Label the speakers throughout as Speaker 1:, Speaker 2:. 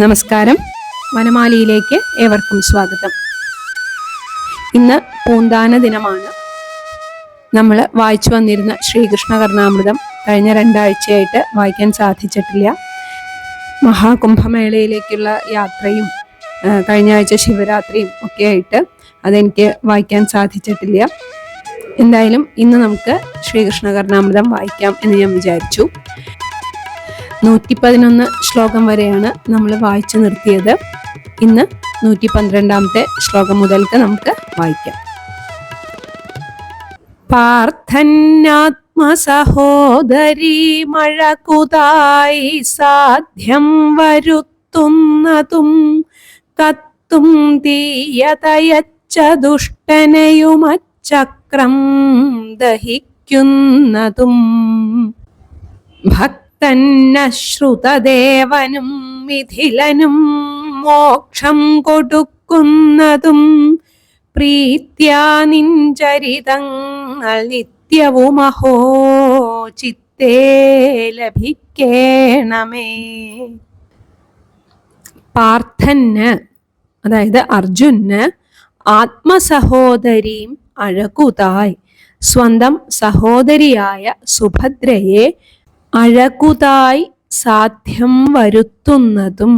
Speaker 1: നമസ്കാരം. വനമാലിയിലേക്ക് ഏവർക്കും സ്വാഗതം. ഇന്ന് പൂന്താന ദിനമാണ്. നമ്മൾ വായിച്ചു വന്നിരുന്ന ശ്രീകൃഷ്ണ കർണാമൃതം കഴിഞ്ഞ 2 ആഴ്ചയായിട്ട് വായിക്കാൻ സാധിച്ചിട്ടില്ല. മഹാകുംഭമേളയിലേക്കുള്ള യാത്രയും കഴിഞ്ഞ ആഴ്ച ശിവരാത്രിയും ഒക്കെ ആയിട്ട് അതെനിക്ക് വായിക്കാൻ സാധിച്ചിട്ടില്ല. എന്തായാലും ഇന്ന് നമുക്ക് ശ്രീകൃഷ്ണ കർണാമൃതം വായിക്കാം എന്ന് ഞാൻ വിചാരിച്ചു. 111 ശ്ലോകം വരെയാണ് നമ്മൾ വായിച്ചു നിർത്തിയത്. ഇന്ന് 112ാമത്തെ ശ്ലോകം മുതൽക്ക് നമുക്ക് വായിക്കാം. പാർത്ഥനാത്മസഹോദരീ മഴകുതായി സാധ്യം വരുത്തുന്നതും കത്തും തീയതയച്ച ദുഷ്ടനയുമച്ചക്രം ദഹിക്കുന്നതും തന്നശ്രുതദേവനും മിഥിലനും മോക്ഷം കൊടുക്കുന്നതും പ്രീത്യാ നിൻചരിതങ്ങൾ നിത്യവുമഹോ ചിത്തേ ലഭിക്കേണമേ. പാർത്ഥന്, അതായത് അർജുന്, ആത്മസഹോദരീം അഴകുതായി, സ്വന്തം സഹോദരിയായ സുഭദ്രയെ അഴകുതായി സാധ്യം വരുത്തുന്നതും,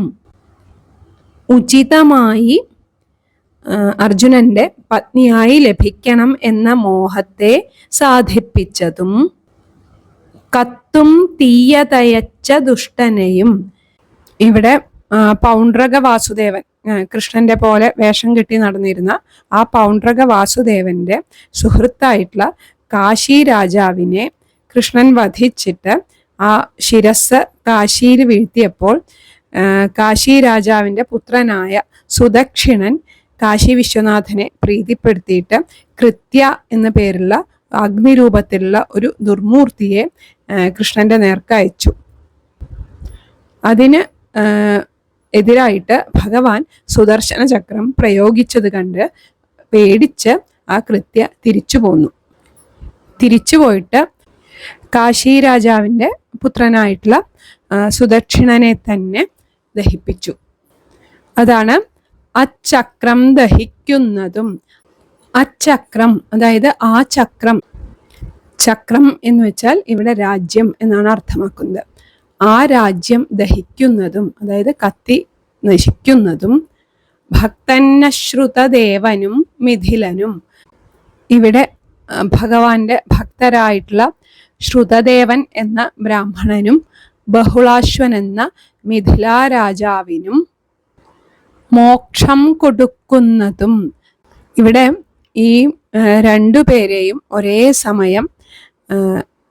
Speaker 1: ഉചിതമായി അർജുനന്റെ പത്നിയായി ലഭിക്കണം എന്ന മോഹത്തെ സാധിപ്പിച്ചതും, കത്തും തീയതയച്ച ദുഷ്ടനെയും. ഇവിടെ പൗണ്ഡ്രക വാസുദേവൻ, കൃഷ്ണന്റെ പോലെ വേഷം കെട്ടി നടന്നിരുന്ന ആ പൗണ്ഡ്രക വാസുദേവന്റെ സുഹൃത്തായിട്ടുള്ള കാശി രാജാവിനെ കൃഷ്ണൻ വധിച്ചിട്ട് ആ ശിരസ് കാശിയിൽ വീഴ്ത്തിയപ്പോൾ കാശി രാജാവിൻ്റെ പുത്രനായ സുദക്ഷിണൻ കാശി വിശ്വനാഥനെ പ്രീതിപ്പെടുത്തിയിട്ട് കൃത്യ എന്ന പേരുള്ള അഗ്നിരൂപത്തിലുള്ള ഒരു ദുർമൂർത്തിയെ കൃഷ്ണന്റെ നേർക്ക് അയച്ചു. അതിന് എതിരായിട്ട് ഭഗവാൻ സുദർശന ചക്രം പ്രയോഗിച്ചത് കണ്ട് പേടിച്ച് ആ കൃത്യ തിരിച്ചു പോയിട്ട് കാശി രാജാവിൻ്റെ പുത്രനായിട്ടുള്ള സുദക്ഷിണനെ തന്നെ ദഹിപ്പിച്ചു. അതാണ് അച്ചക്രം ദഹിക്കുന്നതും. അച്ചക്രം, അതായത് ആ ചക്രം. ചക്രം എന്ന് വെച്ചാൽ ഇവിടെ രാജ്യം എന്നാണ് അർത്ഥമാക്കുന്നത്. ആ രാജ്യം ദഹിക്കുന്നതും, അതായത് കത്തി നശിക്കുന്നതും ഭക്തന്നശ്രുതദേവനും മിഥിലനും. ഇവിടെ ഭഗവാന്റെ ഭക്തരായിട്ടുള്ള ശ്രുതദേവൻ എന്ന ബ്രാഹ്മണനും ബഹുളാശ്വൻ എന്ന മിഥിലാ രാജാവിനും മോക്ഷം കൊടുക്കുന്നതും. ഇവിടെ ഈ 2 പേരെയും ഒരേ സമയം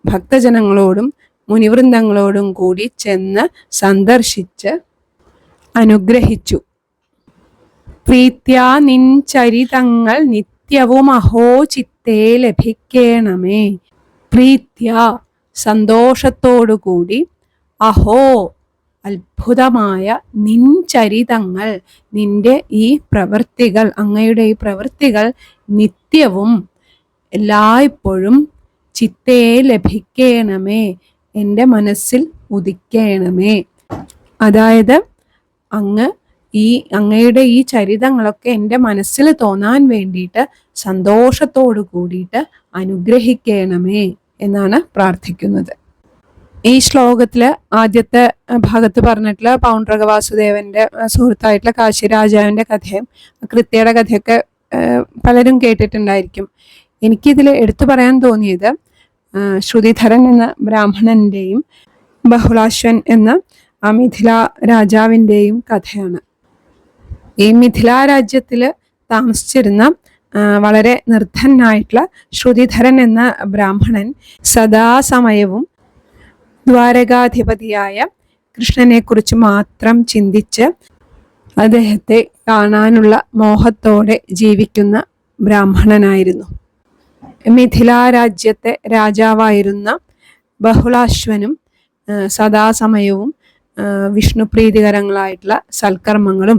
Speaker 1: ഭക്തജനങ്ങളോടും മുനിവൃന്ദങ്ങളോടും കൂടി ചെന്ന് സന്ദർശിച്ച് അനുഗ്രഹിച്ചു. പ്രീത്യാ നിൻചരിതങ്ങൾ നിത്യവും അഹോ ചിത്തേ ലഭിക്കേണമേ. പ്രീത്യ, സന്തോഷത്തോടുകൂടി, അഹോ, അത്ഭുതമായ, നിൻചരിതങ്ങൾ, നിന്റെ ഈ പ്രവൃത്തികൾ, അങ്ങയുടെ ഈ പ്രവൃത്തികൾ നിത്യവും എല്ലായ്പ്പോഴും ചിത്തേ ലഭിക്കേണമേ, എൻ്റെ മനസ്സിൽ ഉദിക്കേണമേ. അതായത് അങ്ങയുടെ ഈ ചരിതങ്ങളൊക്കെ എൻ്റെ മനസ്സിൽ തോന്നാൻ വേണ്ടിയിട്ട് സന്തോഷത്തോടു കൂടിയിട്ട് അനുഗ്രഹിക്കണമേ എന്നാണ് പ്രാർത്ഥിക്കുന്നത്. ഈ ശ്ലോകത്തില് ആദ്യത്തെ ഭാഗത്ത് പറഞ്ഞിട്ടുള്ള പൗണ്ഡ്രക വാസുദേവന്റെ സുഹൃത്തായിട്ടുള്ള കാശി രാജാവിന്റെ കഥയും കൃത്യയുടെ കഥയൊക്കെ പലരും കേട്ടിട്ടുണ്ടായിരിക്കും. എനിക്കിതിൽ എടുത്തു പറയാൻ തോന്നിയത് ശ്രുതിധരൻ എന്ന ബ്രാഹ്മണന്റെയും ബഹുളാശ്വൻ എന്ന ആ മിഥില രാജാവിൻ്റെയും കഥയാണ്. ഈ മിഥില രാജ്യത്തിൽ താമസിച്ചിരുന്ന വളരെ നിർധനായിട്ടുള്ള ശ്രുതിധരൻ എന്ന ബ്രാഹ്മണൻ സദാസമയവും ദ്വാരകാധിപതിയായ കൃഷ്ണനെ കുറിച്ച് മാത്രം ചിന്തിച്ച് അദ്ദേഹത്തെ കാണാനുള്ള മോഹത്തോടെ ജീവിക്കുന്ന ബ്രാഹ്മണനായിരുന്നു. മിഥില രാജ്യത്തെ രാജാവായിരുന്ന ബഹുളാശ്വനും സദാസമയവും വിഷ്ണു പ്രീതികരങ്ങളായിട്ടുള്ള സൽക്കർമ്മങ്ങളും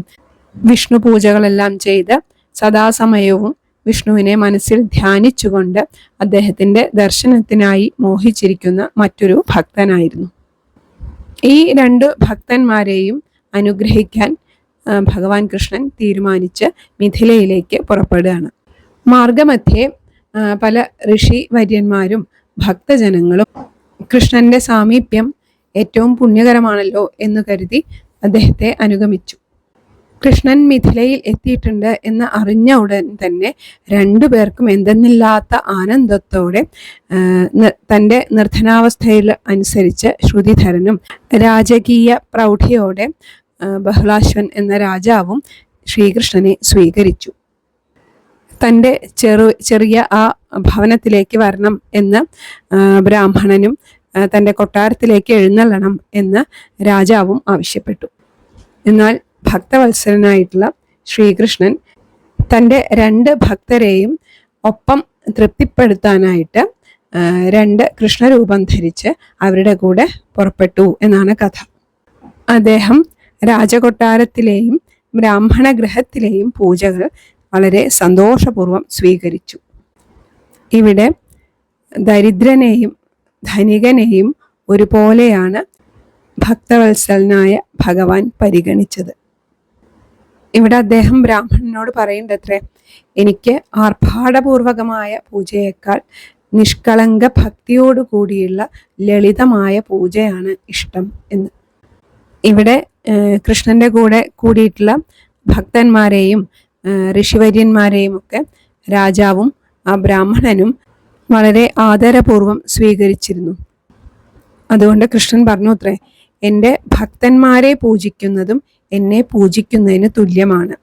Speaker 1: വിഷ്ണു പൂജകളെല്ലാം ചെയ്ത് സദാസമയവും വിഷ്ണുവിനെ മനസ്സിൽ ധ്യാനിച്ചുകൊണ്ട് അദ്ദേഹത്തിൻ്റെ ദർശനത്തിനായി മോഹിച്ചിരിക്കുന്ന മറ്റൊരു ഭക്തനായിരുന്നു. ഈ 2 ഭക്തന്മാരെയും അനുഗ്രഹിക്കാൻ ഭഗവാൻ കൃഷ്ണൻ തീരുമാനിച്ച് മിഥിലയിലേക്ക് പുറപ്പെടുകയാണ്. മാർഗമധ്യേ പല ഋഷി വര്യന്മാരും ഭക്തജനങ്ങളും കൃഷ്ണന്റെ സാമീപ്യം ഏറ്റവും പുണ്യകരമാണല്ലോ എന്ന് കരുതി അദ്ദേഹത്തെ അനുഗമിച്ചു. കൃഷ്ണൻ മിഥിലയിൽ എത്തിയിട്ടുണ്ട് എന്ന് അറിഞ്ഞ ഉടൻ തന്നെ രണ്ടുപേർക്കും എന്തെന്നില്ലാത്ത ആനന്ദത്തോടെ തൻ്റെ നിർധനാവസ്ഥയിൽ അനുസരിച്ച് ശ്രുതിധരനും രാജകീയ പ്രൗഢിയോടെ ബഹ്ലാശ്വൻ എന്ന രാജാവും ശ്രീകൃഷ്ണനെ സ്വീകരിച്ചു. തൻ്റെ ചെറിയ ആ ഭവനത്തിലേക്ക് വരണം എന്ന് ബ്രാഹ്മണനും തൻ്റെ കൊട്ടാരത്തിലേക്ക് എഴുന്നള്ളണം എന്ന് രാജാവും ആവശ്യപ്പെട്ടു. എന്നാൽ ഭക്തവത്സരനായിട്ടുള്ള ശ്രീകൃഷ്ണൻ തൻ്റെ 2 ഭക്തരെയും ഒപ്പം തൃപ്തിപ്പെടുത്താനായിട്ട് 2 കൃഷ്ണരൂപം ധരിച്ച് അവരുടെ കൂടെ പുറപ്പെട്ടു എന്നാണ് കഥ. അദ്ദേഹം രാജകൊട്ടാരത്തിലെയും ബ്രാഹ്മണ ഗൃഹത്തിലെയും പൂജകൾ വളരെ സന്തോഷപൂർവ്വം സ്വീകരിച്ചു. ഇവിടെ ദരിദ്രനെയും ധനികനെയും ഒരുപോലെയാണ് ഭക്തവത്സലനായ ഭഗവാൻ പരിഗണിച്ചത്. ഇവിടെ അദ്ദേഹം ബ്രാഹ്മണനോട് പറയേണ്ടത്രേ, എനിക്ക് ആർഭാടപൂർവകമായ പൂജയേക്കാൾ നിഷ്കളങ്ക ഭക്തിയോടു കൂടിയുള്ള ലളിതമായ പൂജയാണ് ഇഷ്ടം എന്ന്. ഇവിടെ കൃഷ്ണന്റെ കൂടെ കൂടിയിട്ടുള്ള ഭക്തന്മാരെയും ഋഷിവര്യന്മാരെയും ഒക്കെ രാജാവും ആ ബ്രാഹ്മണനും വളരെ ആദരപൂർവം സ്വീകരിച്ചിരുന്നു. അതുകൊണ്ട് കൃഷ്ണൻ പറഞ്ഞു അത്രേ, എൻ്റെ ഭക്തന്മാരെ പൂജിക്കുന്നതും എന്നെ പൂജിക്കുന്നതിന് തുല്യമാണ്.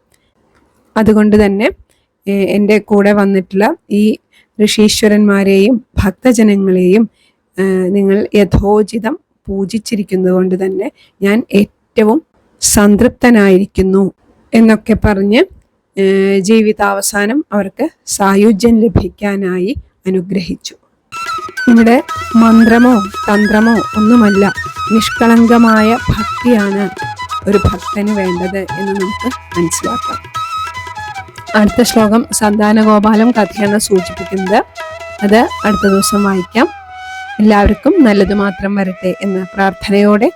Speaker 1: അതുകൊണ്ട് തന്നെ എൻ്റെ കൂടെ വന്നിട്ടുള്ള ഈ ഋഷീശ്വരന്മാരെയും ഭക്തജനങ്ങളെയും നിങ്ങൾ യഥോചിതം പൂജിച്ചിരിക്കുന്നത് കൊണ്ട് തന്നെ ഞാൻ ഏറ്റവും സംതൃപ്തനായിരിക്കുന്നു എന്നൊക്കെ പറഞ്ഞ് ജീവിതാവസാനം അവർക്ക് സായുജ്യം ലഭിക്കാനായി അനുഗ്രഹിച്ചു. ഇവിടെ മന്ത്രമോ തന്ത്രമോ ഒന്നുമല്ല, നിഷ്കളങ്കമായ ഭക്തിയാണ് ഒരു ഭക്തന് വേണ്ടത് എന്ന് നമുക്ക് മനസ്സിലാക്കാം. അടുത്ത ശ്ലോകം സന്താനഗോപാലം കഥയാണ് സൂചിപ്പിക്കുന്നത്. അത് അടുത്ത ദിവസം വായിക്കാം. എല്ലാവർക്കും നല്ലത് മാത്രം വരട്ടെ എന്ന പ്രാർത്ഥനയോടെ